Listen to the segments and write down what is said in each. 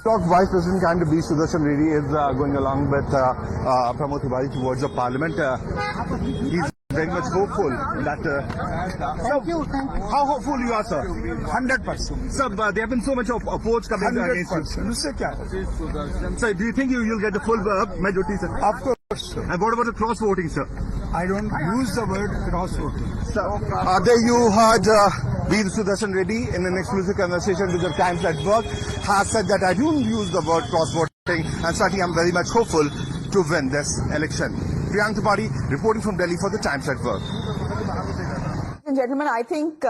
talk, Vice President candidate B. Sudershan Reddy is going along with Pramod Tiwari towards the Parliament. He's very much hopeful that. Thank you. How hopeful you are, sir? 100%. Sir, there have been so much of votes coming against you. 100%. Sir, do you think you'll get the full majority, sir? Of course, sir. And what about the cross voting, sir? I don't use the word cross voting. Sir, there you heard B. Sudershan Reddy in an exclusive conversation with the Times Network has said that I don't use the word cross voting, and certainly I'm very much hopeful to win this election. Priyank Tripathi reporting from Delhi for the Times Network. Gentlemen, I think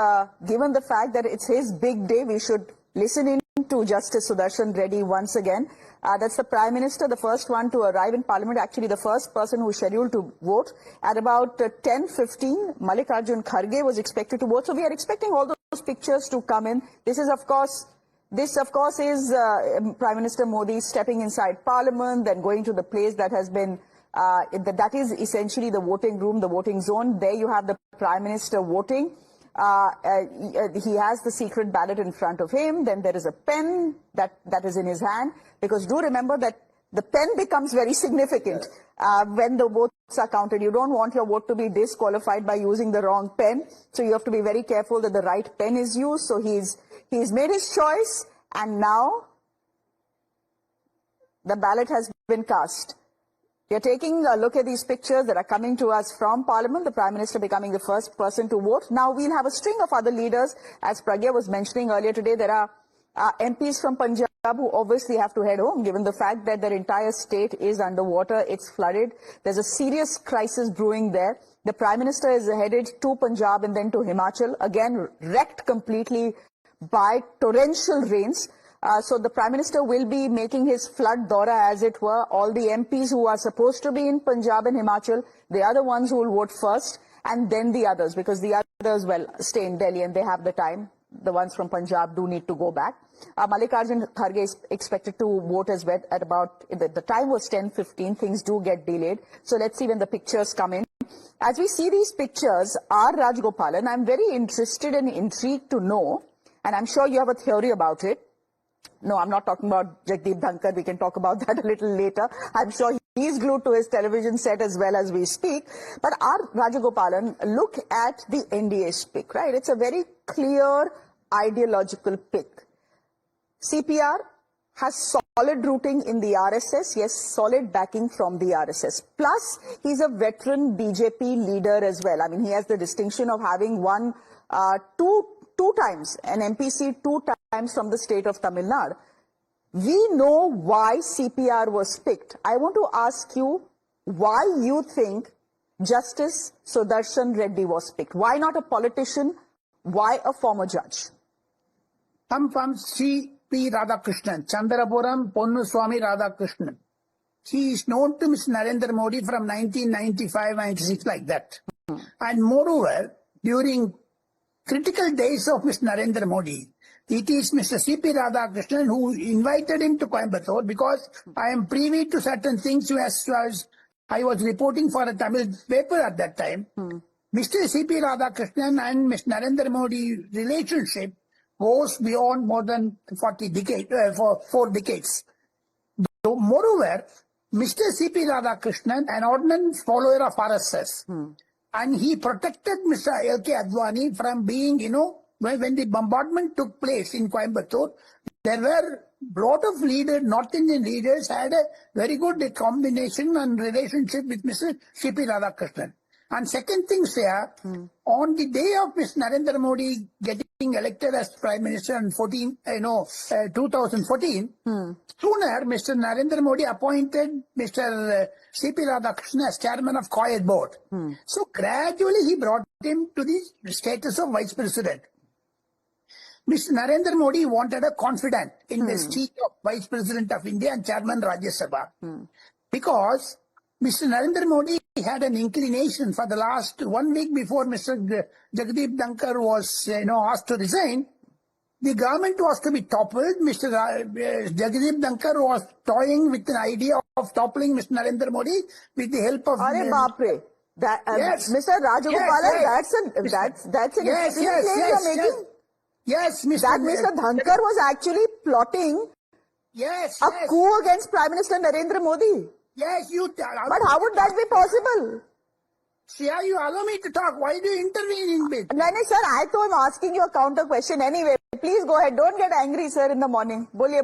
given the fact that it's his big day, we should listen in to Justice Sudershan Reddy once again. That's the Prime Minister, the first one to arrive in Parliament, actually the first person who is scheduled to vote. At about 10:15, Mallikarjun Kharge was expected to vote. So we are expecting all those pictures to come in. This of course is Prime Minister Modi stepping inside Parliament, then going to the place that has been that is essentially the voting room, the voting zone. There you have the Prime Minister voting. He has the secret ballot in front of him. Then there is a pen that is in his hand. Because do remember that the pen becomes very significant when the votes are counted. You don't want your vote to be disqualified by using the wrong pen. So you have to be very careful that the right pen is used. So he's made his choice, and now the ballot has been cast. You're taking a look at these pictures that are coming to us from Parliament, the Prime Minister becoming the first person to vote. Now we'll have a string of other leaders. As Pragya was mentioning earlier today, there are MPs from Punjab who obviously have to head home, given the fact that their entire state is underwater, it's flooded. There's a serious crisis brewing there. The Prime Minister is headed to Punjab and then to Himachal, again wrecked completely by torrential rains. So the Prime Minister will be making his flood daura, as it were. All the MPs who are supposed to be in Punjab and Himachal, they are the ones who will vote first, and then the others, because the others, well, stay in Delhi and they have the time. The ones from Punjab do need to go back. Mallikarjun Kharge is expected to vote as well at about, the time was 10:15, things do get delayed. So let's see when the pictures come in. As we see these pictures, R. Rajgopalan, I'm very interested and intrigued to know, and I'm sure you have a theory about it. No, I'm not talking about Jagdeep Dhankar. We can talk about that a little later. I'm sure he's glued to his television set as well as we speak. But R. Rajagopalan, look at the NDA's pick, right? It's a very clear ideological pick. CPR has solid rooting in the RSS, yes, solid backing from the RSS. Plus, he's a veteran BJP leader as well. I mean, he has the distinction of having won two times, an MPC 2 times from the state of Tamil Nadu. We know why CPR was picked. I want to ask you why you think Justice Sudershan Reddy was picked. Why not a politician? Why a former judge? I'm from C.P. Radhakrishnan, Chandarapuram, Ponnuswamy Radhakrishnan. He is known to Mr. Narendra Modi from 1995, 96, like that. And moreover, during critical days of Mr. Narendra Modi, it is Mr. C.P. Radhakrishnan who invited him to Coimbatore, because I am privy to certain things as I was reporting for a Tamil paper at that time. Mr. C.P. Radhakrishnan and Mr. Narendra Modi relationship goes beyond more than 4 decades. Moreover, Mr. C.P. Radhakrishnan, an ardent follower of RSS, and he protected Mr. L.K. Advani from being, when the bombardment took place in Coimbatore, there were a lot of leaders, North Indian leaders, had a very good combination and relationship with Mr. C.P. Radhakrishnan. And second thing, sir, on the day of Mr. Narendra Modi getting elected as Prime Minister in 2014, sooner Mr. Narendra Modi appointed Mr. C.P. Radhakrishnan as Chairman of Quiet Board. So gradually he brought him to the status of Vice President. Mr. Narendra Modi wanted a confidant in the seat of Vice President of India and Chairman Rajya Sabha. Because Mr. Narendra Modi had an inclination for the last 1 week before Mr. Jagdeep Dhankar was asked to resign. The government was to be toppled. Mr. Jagdeep Dhankar was toying with an idea of toppling Mr. Narendra Modi with the help of... Yes. Mr. Rajagopalan, that's an extreme claim you're making. Yes, Mr. That Mr. Dhankar was actually plotting Yes, A yes. coup against Prime Minister Narendra Modi. Yes, you. But how would that be possible? Shia, you allow me to talk. Why do you intervene in bit? No, sir, I thought I'm asking you a counter question anyway. Please go ahead. Don't get angry, sir, in the morning. Boliye.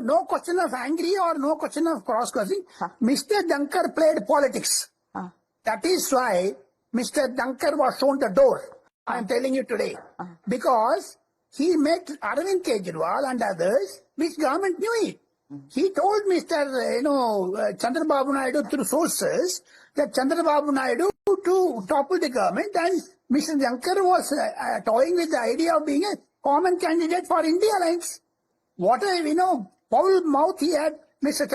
No question of angry or no question of cross-crossing. Huh. Mr. Dhankar played politics. Huh. That is why Mr. Dhankar was shown the door. I am telling you today. Because he met Arvind Kejriwal and others, which government knew it. He told Mr. Chandrababu Naidu through sources that Chandrababu Naidu to topple the government, and Mr. Dhankar was toying with the idea of being a common candidate for India Alliance. What foul mouth he had, Mr.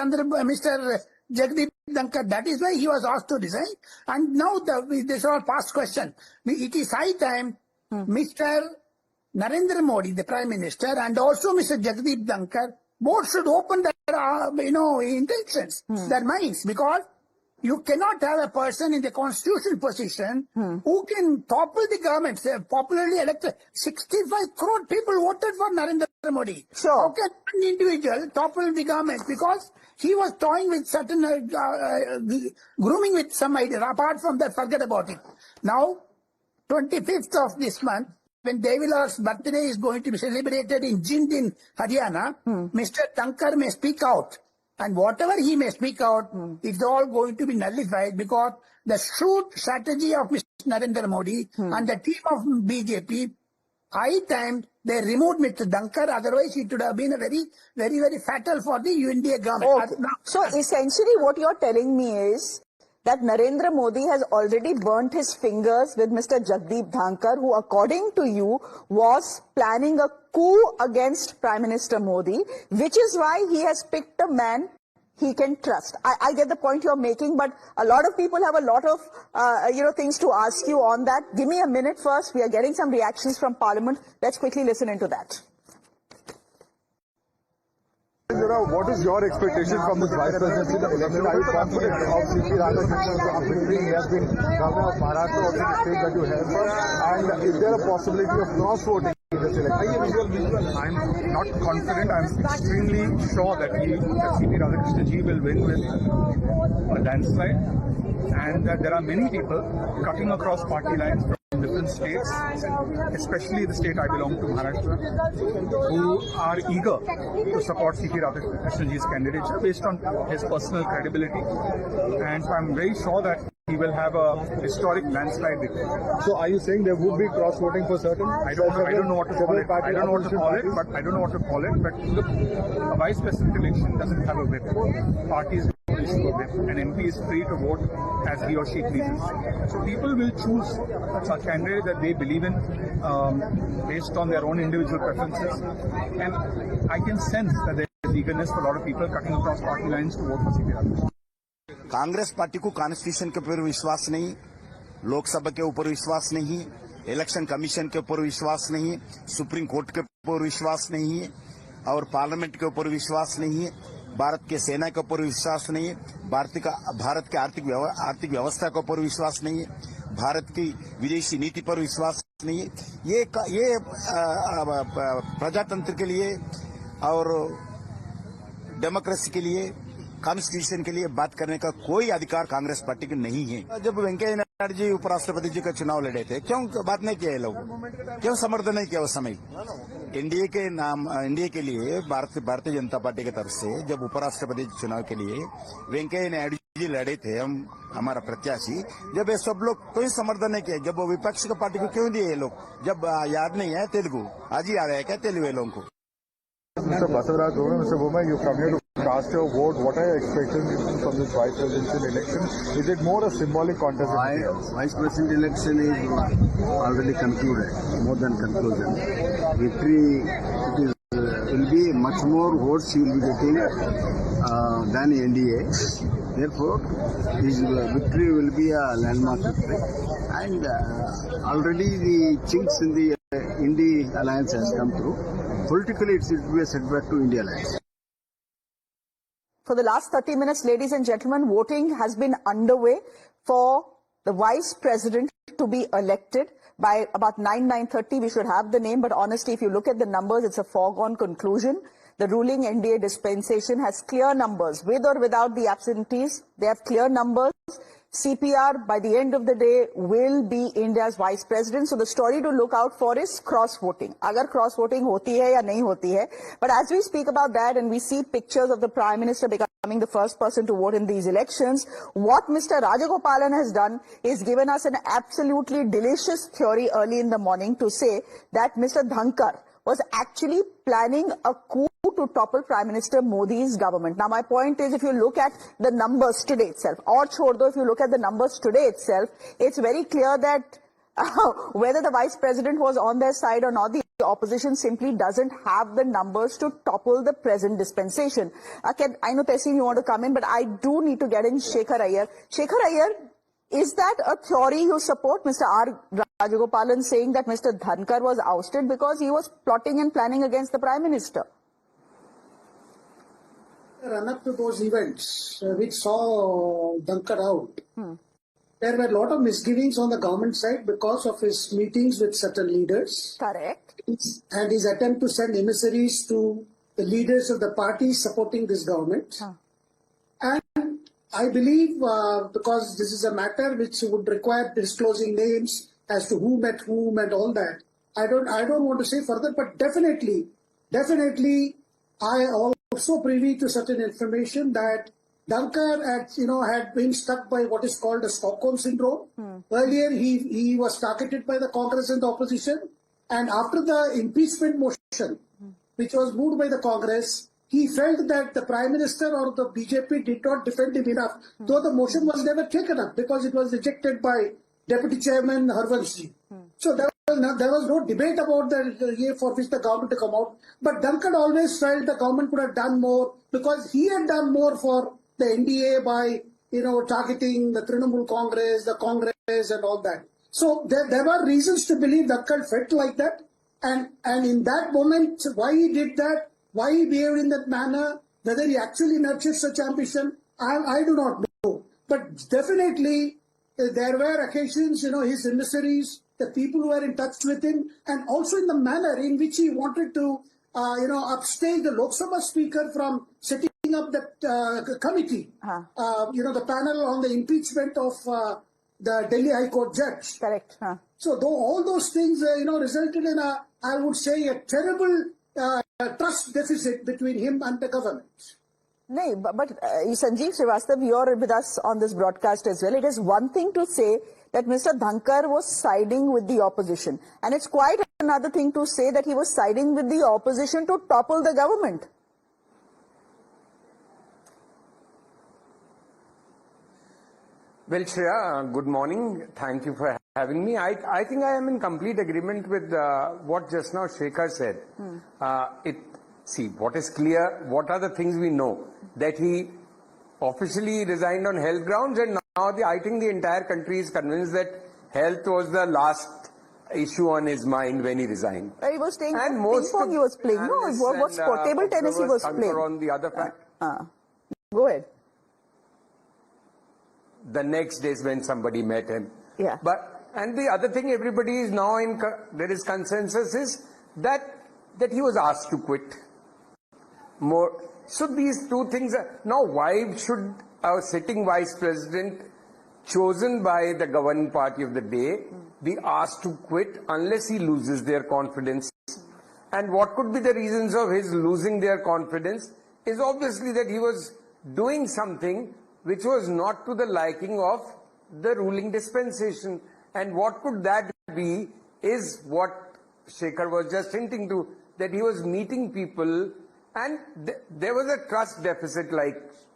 Jagdeep Dhankar. That is why he was asked to resign. And now this is all past question. It is high time Mr. Narendra Modi, the Prime Minister, and also Mr. Jagdeep Dhankar, both should open their intentions, their minds, because you cannot have a person in the constitutional position who can topple the government. Popularly elected 65 crore people voted for Narendra Modi. Sure. How can an individual topple the government? Because he was toying with certain grooming with some idea. Apart from that, forget about it. Now, 25th of this month, when Devilar's birthday is going to be celebrated in Jind in Haryana, Mr. Dhankar may speak out. And whatever he may speak out, it's all going to be nullified, because the shrewd strategy of Mr. Narendra Modi and the team of BJP, high time they removed Mr. Dhankar. Otherwise, it would have been a very, very, very fatal for the India government. Okay. So essentially what you're telling me is that Narendra Modi has already burnt his fingers with Mr. Jagdeep Dhankar, who according to you was planning a coup against Prime Minister Modi, which is why he has picked a man he can trust. I get the point you're making, but a lot of people have a lot of things to ask you on that. Give me a minute first. We are getting some reactions from Parliament. Let's quickly listen into that. What is your expectation from this vice presidency election? Are you confident of CP Radhakrishnan's victory? He has been governor of Maharashtra, also the state that you hail from. And is there a possibility of cross-voting in this election? I'm not confident. I'm extremely sure that CP Radhakrishnan will win with a landslide, and that there are many people cutting across party lines from different states, especially the state I belong to, Maharashtra, who are eager to support CP Radhakrishnan's candidature based on his personal credibility. And so I'm very sure that he will have a historic landslide victory. So are you saying there would be cross-voting for certain? I don't know what to call it. I don't know what to call it. But look, a vice president election doesn't have a whip. Parties don't issue a whip. An MP is free to vote as he or she pleases. So people will choose a candidate that they believe in based on their own individual preferences. And I can sense that there is eagerness for a lot of people cutting across party lines to vote for CP Radhakrishnan. Congress party को constitution के ऊपर विश्वास नहीं, लोकसभा के ऊपर विश्वास नहीं, election commission के ऊपर विश्वास नहीं, सुप्रीम कोर्ट के ऊपर विश्वास नहीं है, और पार्लियामेंट के ऊपर विश्वास नहीं है, भारत के सेना के ऊपर विश्वास नहीं है, भारत के आर्थिक व्यवस्था के ऊपर विश्वास नहीं है, भारत की विदेशी नीति पर विश्वास नहीं है। ये प्रजातंत्र के लिए और डेमोक्रेसी के लिए, कॉन्स्टिट्यूशन के लिए बात करने का कोई अधिकार कांग्रेस पार्टी को नहीं है। जब वेंकैया नायडू जी उपराष्ट्रपति जी का चुनाव लड़े थे, क्यों बात नहीं किया ये लोग? क्यों समर्थन नहीं किया उस समय? इंडिया के लिए भारतीय जनता पार्टी की तरफ से जब उपराष्ट्रपति चुनाव के लिए वेंकैया नायडू जी लड़े थे, हमारा प्रत्याशी, जब ये सब लोग कोई समर्थन नहीं किया, जब वो विपक्ष की पार्टी को क्यों दिए ये लोग? जब याद नहीं है तेलुगु, आज ही याद है क्या तेलुगु लोगों को? Mr. Basavaraj, Mr. Bhuma, you come here to cast your vote. What are your expectations from this vice presidential election? Is it more a symbolic contest? Vice president election is already concluded, more than conclusion. Victory will be much more votes he will be getting than NDA. Therefore, his victory will be a landmark victory. And already the chinks in the India alliance has come through. Politically, it will be a setback to India alliance. For the last 30 minutes, ladies and gentlemen, voting has been underway for the vice president to be elected. By about 9:30, we should have the name. But honestly, if you look at the numbers, it's a foregone conclusion the ruling NDA dispensation has clear numbers. With or without the absentees, they have clear numbers. CPR, by the end of the day, will be India's vice president. So the story to look out for is cross-voting. Agar cross-voting hoti hai ya nahi hoti hai. But as we speak about that and we see pictures of the Prime Minister becoming the first person to vote in these elections, what Mr. Rajagopalan has done is given us an absolutely delicious theory early in the morning to say that Mr. Dhankar was actually planning a coup to topple Prime Minister Modi's government. Now, my point is, if you look at the numbers today itself, or chhod do, if you look at the numbers today itself, it's very clear that whether the Vice President was on their side or not, the opposition simply doesn't have the numbers to topple the present dispensation. I know, Tehseen, you want to come in, but I do need to get in Shekhar Iyer. Shekhar Iyer, is that a theory you support, Mr. R. Rajagopalan saying that Mr. Dhankar was ousted because he was plotting and planning against the Prime Minister? Run up to those events which saw Dhankar out, there were a lot of misgivings on the government side because of his meetings with certain leaders. Correct. And his attempt to send emissaries to the leaders of the parties supporting this government. And I believe, because this is a matter which would require disclosing names as to who met whom and all that, I don't want to say further, but definitely, I also privy to certain information that Dhankar had been struck by what is called a Stockholm syndrome. Earlier, he was targeted by the Congress and the opposition, and after the impeachment motion, which was moved by the Congress, he felt that the Prime Minister or the BJP did not defend him enough, though the motion was never taken up because it was rejected by Deputy Chairman Harvanshji. So there was no debate about the year for which the government to come out. But Dhankar always felt the government could have done more because he had done more for the NDA by targeting the Trinamool Congress, the Congress, and all that. So there were reasons to believe Dhankar felt like that, and in that moment, why he did that, why he behaved in that manner, whether he actually nurtured such ambition, I do not know. But definitely, there were occasions, his emissaries, the people who were in touch with him, and also in the manner in which he wanted to, upstage the Lok Sabha Speaker from setting up that committee, the panel on the impeachment of the Delhi High Court judge. Correct. So all those things, resulted in I would say, a terrible trust deficit between him and the government. No, but Sanjeev Srivastava, you're with us on this broadcast as well. It is one thing to say that Mr. Dhankar was siding with the opposition, and it's quite another thing to say that he was siding with the opposition to topple the government. Well, Shreya, good morning. Thank you for having me. I think I am in complete agreement with what just now Shekhar said. See, what is clear, what are the things we know? That he officially resigned on health grounds, and now I think the entire country is convinced that health was the last issue on his mind when he resigned. He was playing ping pong, he was playing. No, what sport? Table tennis he was playing. On the other fact. Go ahead. The next day is when somebody met him. Yeah. And the other thing everybody is now there is consensus is that he was asked to quit. So these two things now why should a sitting vice president chosen by the governing party of the day be asked to quit unless he loses their confidence? And what could be the reasons of his losing their confidence is obviously that he was doing something which was not to the liking of the ruling dispensation. And what could that be is what Shekhar was just hinting to, that he was meeting people and there was a trust deficit, like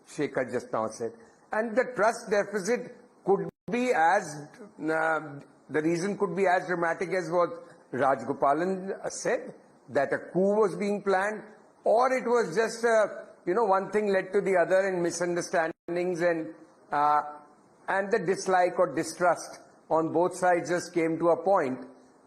Shekhar just now said. And the trust deficit could be the reason could be as dramatic as what Rajgopalan said, that a coup was being planned, or it was just one thing led to the other and misunderstandings and the dislike or distrust on both sides just came to a point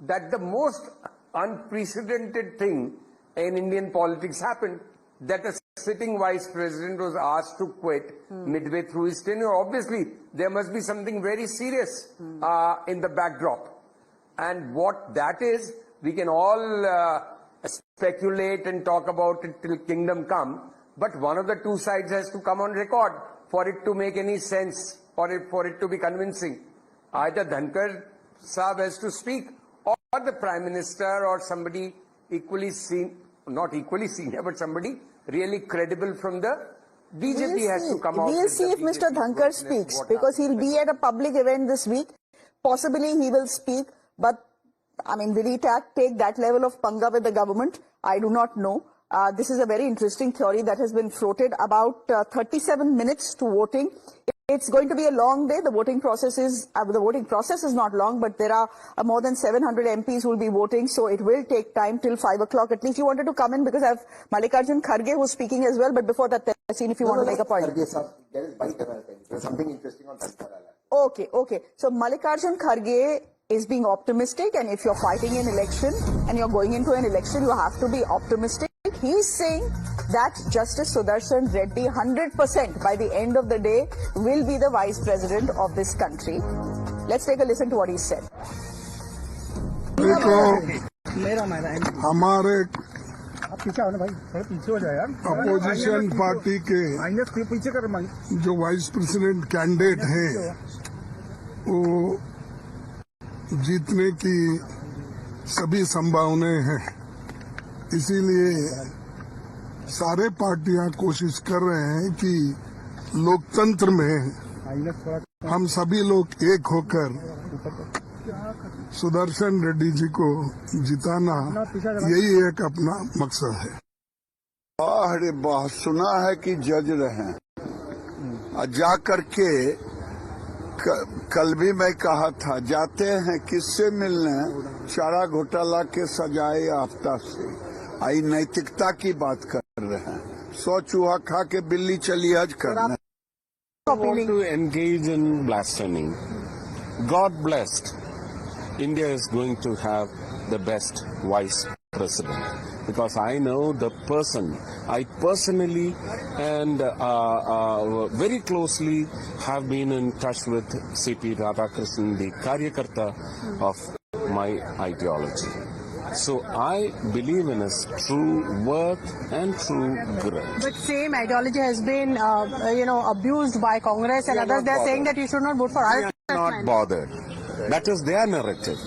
that the most unprecedented thing in Indian politics happened, that a sitting vice president was asked to quit midway through his tenure. Obviously, there must be something very serious in the backdrop. And what that is, we can all speculate and talk about it till kingdom come, but one of the two sides has to come on record for it to make any sense or for it to be convincing. Either Dhankar Saab has to speak or the Prime Minister or somebody equally not equally senior, but somebody really credible from the BJP has to come out. We'll see if Mr. Dhankar speaks, because he'll be at a public event this week. Possibly he will speak, but I mean, will he take that level of panga with the government? I do not know. This is a very interesting theory that has been floated. About 37 minutes to voting. It's going to be a long day. The voting process is not long, but there are more than 700 MPs who will be voting, so it will take time till 5 o'clock. At least you wanted to come in because I have Mallikarjun Kharge who's speaking as well. But before that, Tehseen, if you want to make a point. There's something interesting on Dhankar. Okay. So Mallikarjun Kharge is being optimistic, and if you're fighting an election and you're going into an election, you have to be optimistic. He's saying that Justice Sudershan Reddy 100% by the end of the day will be the Vice President of this country. Let's take a listen to what he said. हमारे opposition party के जो vice president candidate हैं वो जीतने की सभी संभावनाएं हैं, इसीलिए सारे पार्टियां कोशिश कर रहे हैं कि लोकतंत्र में हम सभी लोग एक होकर सुदर्शन रेड्डी जी को जिताना, यही एक अपना मकसद है। अरे बहुत सुना है कि जज रहे जा करके कल भी मैं कहा था, जाते हैं किससे मिलने, चारा घोटाला के सजाए याफ्ता से। आई नैतिकता की बात कर रहे हैं, 100 चूहा खा के बिल्ली चली हज करने। Want to engage in blaspheming. God blessed. India is going to have the best vice president, because I know the person. I personally and very closely have been in touch with CP Radhakrishnan, the Karyakarta of my ideology. So I believe in his true worth and true grit. But same ideology has been, abused by Congress and others. They are saying that you should not vote for us. They are not bothered. That is their narrative.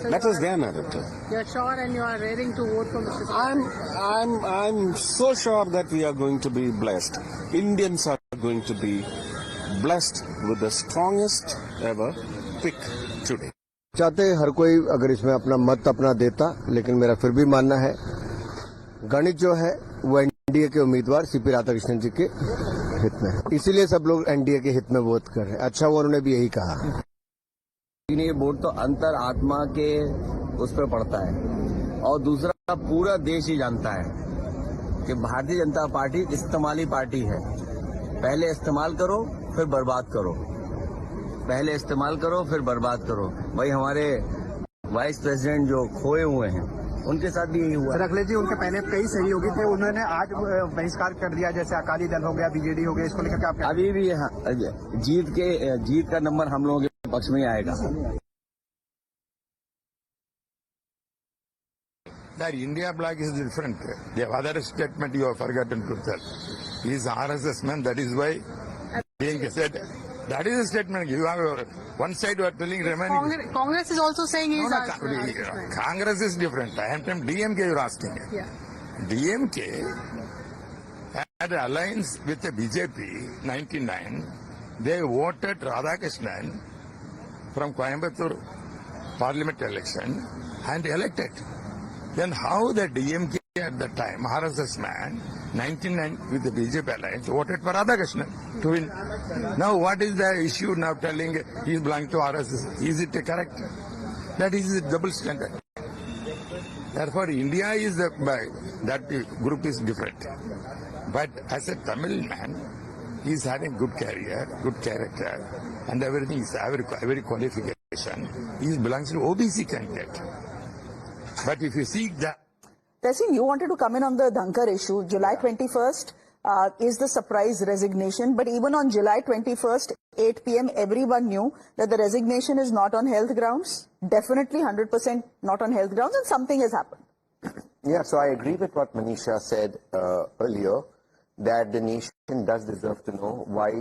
That is their narrative. You are sure and you are raring to vote for Mr. Sudershan? I'm so sure that we are going to be blessed. Indians are going to be blessed with the strongest ever pick today. चाहते हर कोई अगर इसमें अपना मत अपना देता, लेकिन मेरा फिर भी मानना है गणित जो है वो एनडीए के उम्मीदवार सीपी राधाकृष्णन जी के हित में है, इसीलिए सब लोग एनडीए के हित में वोट कर रहे हैं। अच्छा हुआ उन्होंने भी यही कहा। ये वोट तो अंतर आत्मा के उस पर पड़ता है, और दूसरा पूरा देश ही जानता है कि भारतीय जनता पार्टी इस्तेमाली पार्टी है। पहले इस्तेमाल करो फिर बर्बाद करो, पहले इस्तेमाल करो फिर बर्बाद करो। भाई हमारे वाइस प्रेसिडेंट जो खोए हुए हैं उनके साथ भी यही हुआ। अखिलेश जी, उनके पहले कई सहयोगी थे, उन्होंने आज बहिष्कार कर दिया, जैसे अकाली दल हो गया, बीजेडी हो गया, इसको लेकर क्या? अभी भी जीत का नंबर हम लोगों के पक्ष में आएगा। That India flag is different. The other statement you have forgotten to tell. He is RSS man, that is why being said. That is a statement. You have one side you are telling remaining. Congress is also saying he is Congress is different. I am from DMK you are asking. Yeah. DMK had an alliance with the BJP 99. They voted Radhakrishnan from Coimbatore parliament election and elected. Then how the DMK at the time, RSS man, 99 with the BJP alliance, voted for Radhakrishnan to win. Now what is the issue now telling he is belonging to RSS? Is it correct? That is a double standard. Therefore India is that group is different. But as a Tamil man, he is having good career, good character, and everything is very qualification. He belongs to OBC candidate. But if you see that... Tehseen, you wanted to come in on the Dhankar issue. July 21st is the surprise resignation. But even on July 21st, 8 p.m., everyone knew that the resignation is not on health grounds. Definitely 100% not on health grounds, and something has happened. Yeah, so I agree with what Manisha said earlier, that the nation does deserve to know why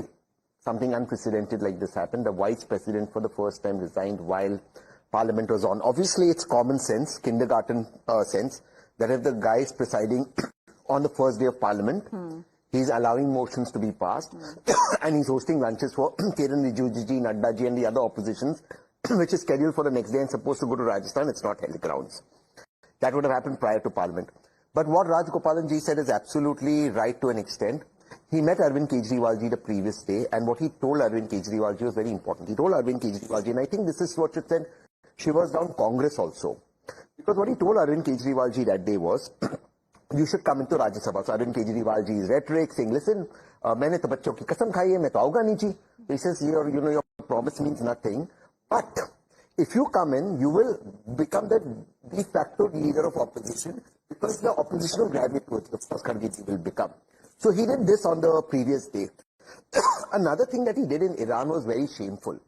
something unprecedented like this happened. The vice president for the first time resigned while Parliament was on. Obviously, it's common sense, kindergarten sense, that if the guy is presiding on the first day of Parliament, he's allowing motions to be passed, and he's hosting lunches for Kiran Rijiju, Nadda ji and the other oppositions, which is scheduled for the next day and supposed to go to Rajasthan. It's not held grounds. That would have happened prior to Parliament. But what Raj Gopalan ji said is absolutely right to an extent. He met Arvind Kejriwal ji the previous day, and what he told Arvind Kejriwal ji was very important. He told Arvind Kejriwal ji, and I think this is what should send shivers down Congress also. Because what he told Arvind Kejriwal ji that day was, you should come into Rajya Sabha. So Arvind Kejriwal ji's rhetoric saying, listen, maine to bachcho ki kasam khai hai, main to aauga nahi ji. He says, your promise means nothing. But if you come in, you will become the de facto leader of opposition, because the opposition will gravitate towards the first Kharge ji will become. So he did this on the previous day. Another thing that he did in Iran was very shameful.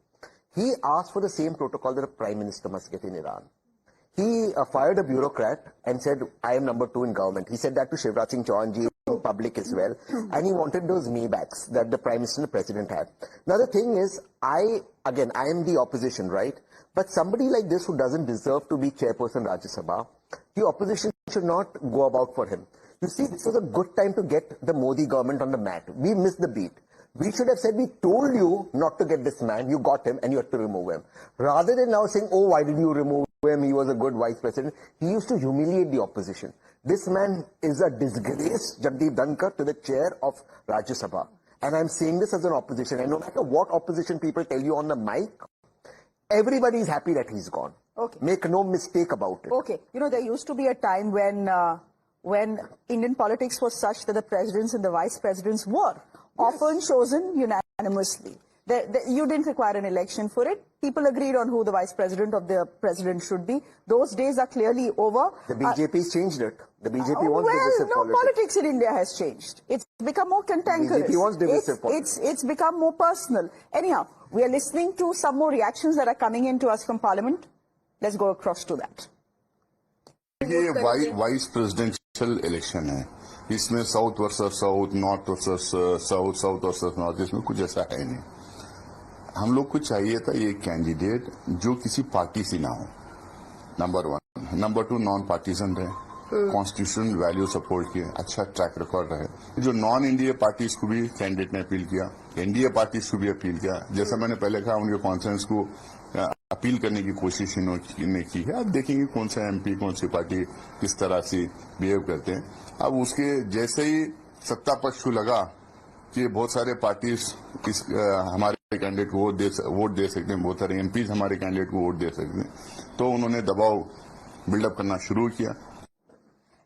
He asked for the same protocol that a prime minister must get in Iran. He fired a bureaucrat and said, I am number 2 in government. He said that to Shivraj Singh Chauhan ji in public as well. And he wanted those Maybachs that the prime minister and the president had. Now the thing is, I am the opposition, right? But somebody like this who doesn't deserve to be chairperson Rajya Sabha, the opposition should not go about for him. You see, this was a good time to get the Modi government on the mat. We missed the beat. We should have said, we told you not to get this man, you got him and you had to remove him. Rather than now saying, oh, why did you remove him? He was a good vice president. He used to humiliate the opposition. This man is a disgrace, Jagdeep Dhankar, to the chair of Rajya Sabha. And I'm saying this as an opposition. And no matter what opposition people tell you on the mic, everybody is happy that he's gone. Okay. Make no mistake about it. Okay. There used to be a time when Indian politics was such that the presidents and the vice presidents were often chosen unanimously. You didn't require an election for it. People agreed on who the vice president of the president should be. Those days are clearly over. The BJP's changed it. The BJP wants divisive politics. Politics in India has changed. It's become more cantankerous. BJP wants divisive politics. It's become more personal. Anyhow, we are listening to some more reactions that are coming in to us from Parliament. Let's go across to that. ये vice presidential election है, इसमें south versus south, north versus south, south versus north, इसमें कुछ ऐसा है नहीं. हम लोग को चाहिए था ये कैंडिडेट जो किसी पार्टी से ना हो, नंबर 1. नंबर 2, नॉन पार्टीजन रहे, कॉन्स्टिट्यूशनल वैल्यू सपोर्ट किए, अच्छा ट्रैक रिकॉर्ड रहे. जो नॉन एनडीए पार्टीज को भी कैंडिडेट ने अपील किया, एनडीए पार्टीज को भी अपील किया. जैसा मैंने पहले कहा, उनके कॉन्फ्रेंस को अपील करने की कोशिश इन्होंने की है. अब देखेंगे कौन सा एमपी, कौन सी पार्टी किस तरह से बिहेव करते हैं. अब उसके जैसे ही सत्ता पक्ष को लगा कि बहुत सारे पार्टीज हमारे कैंडिडेट को वोट दे सकते हैं, बहुत सारे एमपीज हमारे कैंडिडेट को वोट दे सकते हैं, तो उन्होंने दबाव बिल्डअप करना शुरू किया.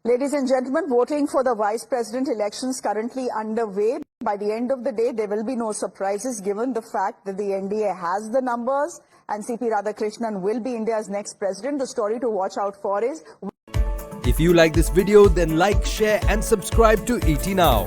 Ladies and gentlemen, voting for the vice president elections currently underway. By the end of the day, there will be no surprises given the fact that the NDA has the numbers and CP Radhakrishnan will be India's next president. The story to watch out for is... If you like this video, then like, share and subscribe to ET Now.